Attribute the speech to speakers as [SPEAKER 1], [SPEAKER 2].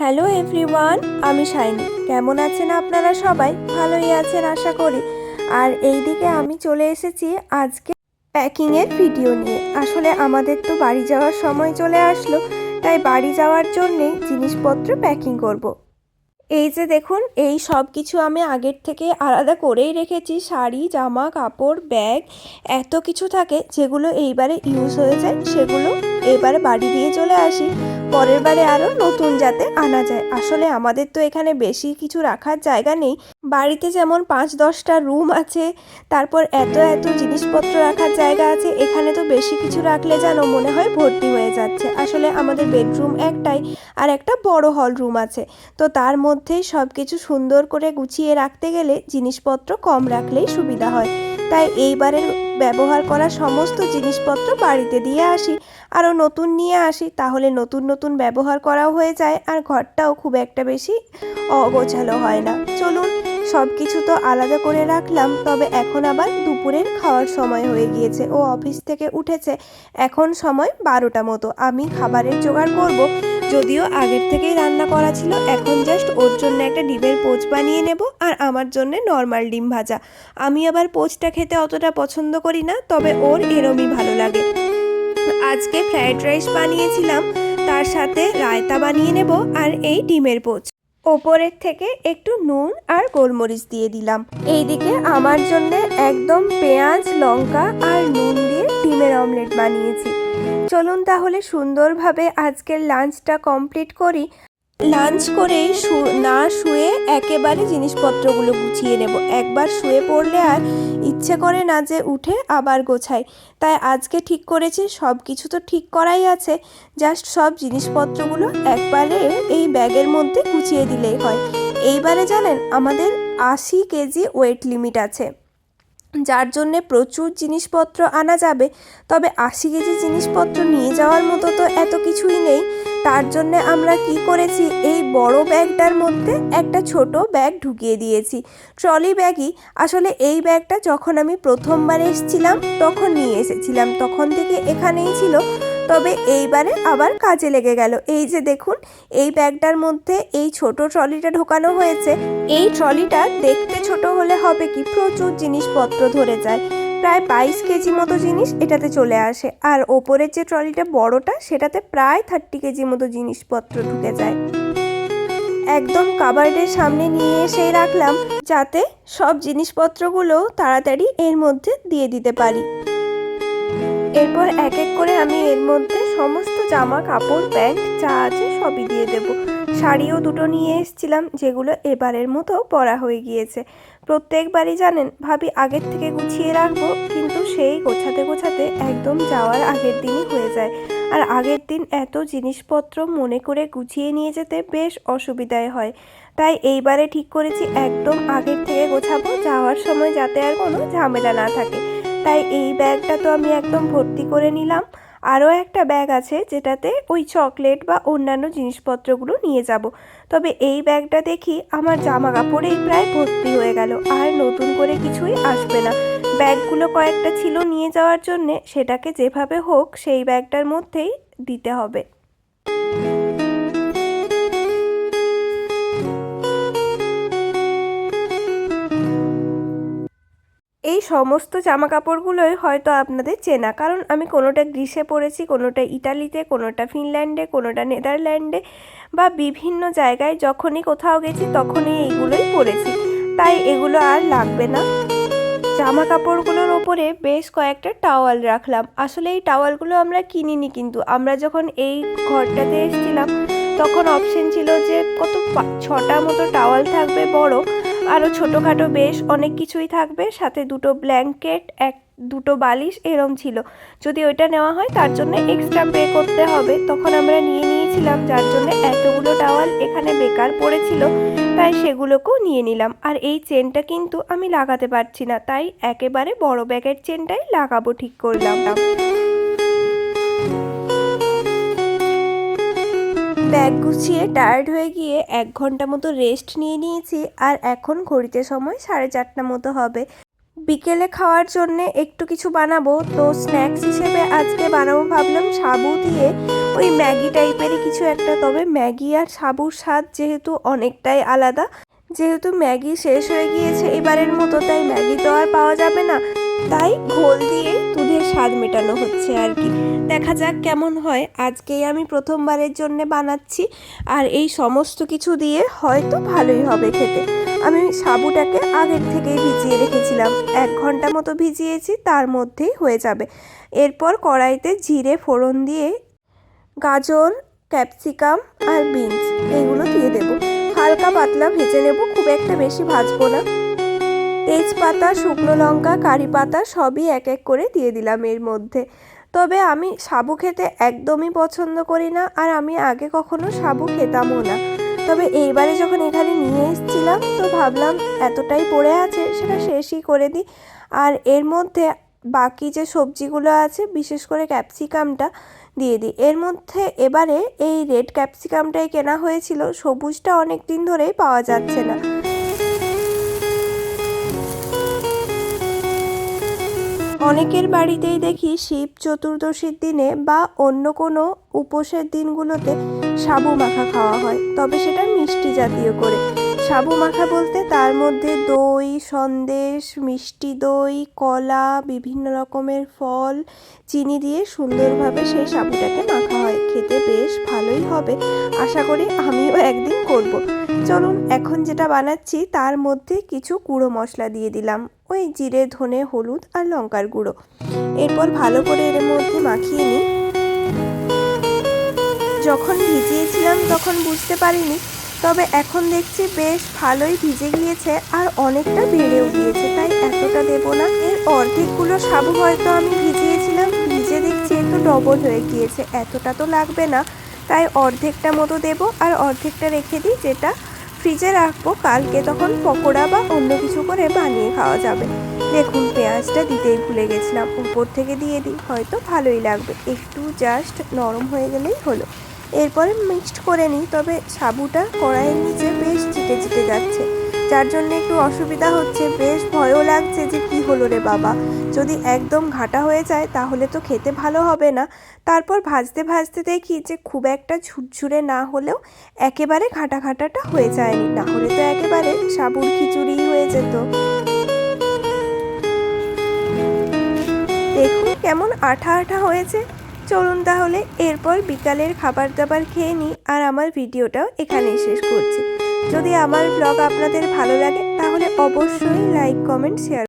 [SPEAKER 1] Hello everyone, আমি shiny. কেমন আছেন আপনারা? সবাই ভালোই আছেন আশা করি। আর এইদিকে আমি চলে এসেছি আজকে প্যাকিংয়ের ভিডিও নিয়ে। আসলে আমাদের তো বাড়ি যাওয়ার সময় চলে আসলো, তাই বাড়ি যাওয়ার জন্যেই জিনিসপত্র প্যাকিং করব। এই যে দেখুন, এই সব কিছু আমি আগের থেকে আলাদা করেই রেখেছি। শাড়ি, জামা কাপড়, ব্যাগ, এত কিছু থাকে যেগুলো এইবারে ইউজ হয়ে যায়, সেগুলো এবারে বাড়ি দিয়ে চলে আসি। পরের বারে আরও নতুন যাতে আনা যায়। আসলে আমাদের তো এখানে বেশি কিছু রাখার জায়গা নেই। বাড়িতে যেমন ৫-১০টা রুম আছে, তারপর এত এত জিনিসপত্র রাখার জায়গা আছে, এখানে তো বেশি কিছু রাখলে যেন মনে হয় ভর্তি হয়ে যাচ্ছে। আসলে আমাদের বেডরুম একটাই, আর একটা বড় হল রুম আছে। তো তার মধ্যেই সব কিছু সুন্দর করে গুছিয়ে রাখতে গেলে জিনিসপত্র কম রাখলেই সুবিধা হয়। তাই এইবারের ব্যবহার করা সমস্ত জিনিসপত্র বাড়িতে দিয়ে আসি, আরও নতুন নিয়ে আসি, তাহলে নতুন নতুন ব্যবহার করাও হয়ে যায় আর ঘরটাও খুব একটা বেশি অগোছালো হয় না। চলুন, সব কিছু তো আলাদা করে রাখলাম, তবে এখন আবার দুপুরের খাওয়ার সময় হয়ে গিয়েছে। ও অফিস থেকে উঠেছে, এখন সময় 12টা মতো। আমি খাবারের জোগাড় করব, যদিও আগের থেকেই রান্না করা ছিল। এখন জাস্ট ওর জন্য একটা ডিমের পোচ বানিয়ে নেব, আর আমার জন্য নর্মাল ডিম ভাজা। আমি আবার পোচটা খেতে অতটা পছন্দ করি না, তবে ওর এরমই ভালো লাগে। আজকে ফ্রাইড রাইস বানিয়েছিলাম, তার সাথে রায়তা বানিয়ে নেব, আর এই ডিমের পোচ। ওপরের থেকে একটু নুন আর গোলমরিচ দিয়ে দিলাম। এইদিকে আমার জন্য একদম পেঁয়াজ, লঙ্কা আর নুন দিয়ে ডিমের অমলেট বানিয়েছি। চলুন তাহলে সুন্দরভাবে আজকের লাঞ্চটা কমপ্লিট করি। লাঞ্চ করে না শুয়ে একেবারে জিনিসপত্রগুলো গুছিয়ে নেব। একবার শুয়ে পড়লে আর ইচ্ছে করে না যে উঠে আবার গোছাই। তাই আজকে ঠিক করেছি, সব কিছু তো ঠিক করাই আছে, জাস্ট সব জিনিসপত্রগুলো একবারে এই ব্যাগের মধ্যে গুছিয়ে দিলেই হয়। এইবারে জানেন, আমাদের 80 কেজি ওয়েট লিমিট আছে, যার জন্যে প্রচুর জিনিসপত্র আনা যাবে। তবে 80 কেজি জিনিসপত্র নিয়ে যাওয়ার মতো তো এত কিছুই নেই। তার জন্যে আমরা কি করেছি, এই বড় ব্যাগটার মধ্যে একটা ছোট ব্যাগ ঢুকিয়ে দিয়েছি, ট্রলি ব্যাগই। আসলে এই ব্যাগটা যখন আমি প্রথমবার এসেছিলাম তখন নিয়ে এসেছিলাম, তখন থেকে এখানেই ছিল। তবে এইবারে আবার কাজে লেগে গেল। এই যে দেখুন, এই ব্যাগটার মধ্যে এই ছোট ট্রলিটা ঢোকানো হয়েছে। এই ট্রলিটা দেখতে ছোট হলে হবে কি, প্রচুর জিনিসপত্র ধরে যায়। প্রায় 22 কেজি মতো জিনিস এটাতে চলে আসে, আর ওপরের যে ট্রলিটা বড়টা, সেটাতে প্রায় 30 কেজি মতো জিনিসপত্র ঢুকে যায়। একদম কাবার্ডের সামনে নিয়ে এসেই রাখলাম, যাতে সব জিনিসপত্রগুলো তাড়াতাড়ি এর মধ্যে দিয়ে দিতে পারি। এরপর এক এক করে আমি এর মধ্যে সমস্ত জামা কাপড়, প্যান্ট যা আছে সবই দিয়ে দেব। শাড়িও দুটো নিয়ে এসেছিলাম, যেগুলো এবারের মতো পরা হয়ে গিয়েছে। প্রত্যেকবারই জানেন, ভাবি আগের থেকে গুছিয়ে রাখবো, কিন্তু সেই গোছাতে গোছাতে একদম যাওয়ার আগের দিনই হয়ে যায়। আর আগের দিন এত জিনিসপত্র মনে করে গুছিয়ে নিয়ে যেতে বেশ অসুবিধায় হয়। তাই এইবারে ঠিক করেছি একদম আগের থেকে গোছাবো, যাওয়ার সময় যাতে আর কোনো ঝামেলা না থাকে। তাই এই ব্যাগটা তো আমি একদম ভর্তি করে নিলাম। আরও একটা ব্যাগ আছে, যেটাতে ওই চকলেট বা অন্যান্য জিনিসপত্রগুলো নিয়ে যাব। তবে এই ব্যাগটা দেখি আমার জামা কাপড়েই প্রায় ভর্তি হয়ে গেল, আর নতুন করে কিছুই আসবে না। ব্যাগগুলো কয়েকটা ছিল নিয়ে যাওয়ার জন্যে, সেটাকে যেভাবে হোক সেই ব্যাগটার মধ্যেই দিতে হবে। এই সমস্ত জামা কাপড়গুলোই হয়তো আপনাদের চেনা, কারণ আমি কোনোটা গ্রিসে পরেছি, কোনোটা ইটালিতে, কোনোটা ফিনল্যান্ডে, কোনোটা নেদারল্যান্ডে, বা বিভিন্ন জায়গায় যখনই কোথাও গেছি তখনই এইগুলোই পরেছি। তাই এগুলো আর লাগবে না। জামা কাপড়গুলোর ওপরে বেশ কয়েকটা টাওয়াল রাখলাম। আসলে এই টাওয়ালগুলো আমরা কিনিনি, কিন্তু আমরা যখন এই ঘরটাতে এসেছিলাম তখন অপশন ছিল যে কত 6টা মতো টাওয়াল থাকবে বড়, আরও ছোটোখাটো বেশ অনেক কিছুই থাকবে, সাথে দুটো ব্ল্যাঙ্কেট, দুটো বালিশ এরম ছিল। যদি ওইটা নেওয়া হয় তার জন্য এক্সট্রা পে করতে হবে। তখন আমরা নিয়ে নিয়েছিলাম, যার জন্য এতগুলো টাওয়াল এখানে বেকার পড়েছিল, তাই সেগুলোকেও নিয়ে নিলাম। আর এই চেনটা কিন্তু আমি লাগাতে পারছি না, তাই একেবারে বড় ব্যাগের চেনটাই লাগাবো ঠিক করলাম। ব্যাগ গুছিয়ে টায়ার্ড হয়ে গিয়ে 1 ঘন্টা মতো রেস্ট নিয়ে নিয়েছি, আর এখন ঘড়িতে সময় 4:30 মতো হবে। বিকেলে খাওয়ার জন্যে একটু কিছু বানাবো, তো স্ন্যাক্স হিসেবে আজকে বানাবো ভাবলাম সাবু দিয়ে ওই ম্যাগি টাইপেরই কিছু একটা। তবে ম্যাগি আর সাবুর স্বাদ যেহেতু অনেকটাই আলাদা, যেহেতু ম্যাগি শেষ হয়ে গিয়েছে এবারের মতো, তাই ম্যাগি তো আর পাওয়া যাবে না, তাই ঘোল দিয়ে দুধের স্বাদ মেটানো হচ্ছে আর কি। দেখা যাক কেমন হয়। আজকেই আমি প্রথমবারের জন্য বানাচ্ছি, আর এই সমস্ত কিছু দিয়ে হয়তো ভালোই হবে খেতে। আমি সাবুটাকে আগের থেকেই ভিজিয়ে রেখেছিলাম, 1 ঘন্টা মতো ভিজিয়েছি, তার মধ্যেই হয়ে যাবে। এরপর কড়াইতে জিরে ফোড়ন দিয়ে গাজর, ক্যাপসিকাম আর বিনস এগুলো দিয়ে দেবো। হালকা পাতলা ভেজে নেব, খুব একটা বেশি ভাজবো না। তেজপাতা, শুকনো লঙ্কা, কারি পাতা সবই এক এক করে দিয়ে দিলাম এর মধ্যে। তবে আমি সাবু খেতে একদমই পছন্দ করি না, আর আমি আগে কখনো সাবু খেতামও না। তবে এইবারে যখন এখানে নিয়ে এসেছিলাম, তো ভাবলাম এতটাই পড়ে আছে সেটা শেষই করে দিই। আর এর মধ্যে বাকি যে সবজিগুলো আছে, বিশেষ করে ক্যাপসিকামটা দিয়ে দিই এর মধ্যে। এবারে এই রেড ক্যাপসিকামটাই কেনা হয়েছিল, সবুজটা অনেক দিন ধরেই পাওয়া যাচ্ছে না। অনেকের বাড়িতেই দেখি শিব চতুর্দশীর দিনে বা অন্য কোনো উপোসের দিনগুলোতে সাবু মাখা খাওয়া হয়, তবে সেটা মিষ্টি জাতীয় করে। সাবু মাখা বলতে তার মধ্যে দই, সন্দেশ, মিষ্টি দই, কলা, বিভিন্ন রকমের ফল, চিনি দিয়ে সুন্দরভাবে সেই সাবুটাকে মাখা হয়। খেতে বেশ ভালোই হবে, আশা করি আমিও একদিন করব। চলুন, এখন যেটা বানাচ্ছি তার মধ্যে কিছু গুঁড়ো মশলা দিয়ে দিলাম, ওই জিরে, ধনে, হলুদ আর লঙ্কার গুঁড়ো। এরপর ভালো করে এর মধ্যে মাখিয়ে নিই। যখন ভিজিয়েছিলাম তখন বুঝতে পারিনি, তবে এখন দেখছি বেশ ভালোই ভিজে গিয়েছে আর অনেকটা বেড়েও গিয়েছে, তাই এতটা দেব না। এর অর্ধেকগুলো সাবু হয়তো আমি ভিজিয়েছিলাম, ভিজে দেখছি একটু ডবল হয়ে গিয়েছে, এতটা তো লাগবে না, তাই অর্ধেকটা মতো দেব আর অর্ধেকটা রেখে দিই, যেটা ফ্রিজে রাখবো কালকে, তখন পকোড়া বা অন্য কিছু করে বানিয়ে খাওয়া যাবে। দেখুন, পেঁয়াজটা দিতেই ভুলে গেছিলাম, উপর থেকে দিয়ে দিই, হয়তো ভালোই লাগবে। একটু জাস্ট নরম হয়ে গেলেই হলো। এরপরে মিক্সড করে নিই, তবে সাবুটা কড়াইয়ের নিচে বেশ চিটে চিটে যাচ্ছে, যার জন্য একটু অসুবিধা হচ্ছে। বেশ ভয়ও লাগছে যে কি হলো রে বাবা, যদি একদম ঘাটা হয়ে যায় তাহলে তো খেতে ভালো হবে না। তারপর ভাজতে ভাজতে দেখি যে খুব একটা ঝুরঝুরে না হলেও একেবারে ঘাটা ঘাটাটা হয়ে যায়নি, না হলে তো একেবারে সাবুর খিচুড়ি হয়ে যেত। দেখুন কেমন আঠা আঠা হয়েছে। চলুন তাহলে এরপর বিকালের খাবার দাবার খেয়ে নিই, আর আমার ভিডিওটাও এখানেই শেষ করছি। যদি আমার ব্লগ আপনাদের ভালো লাগে তাহলে অবশ্যই লাইক, কমেন্ট, শেয়ার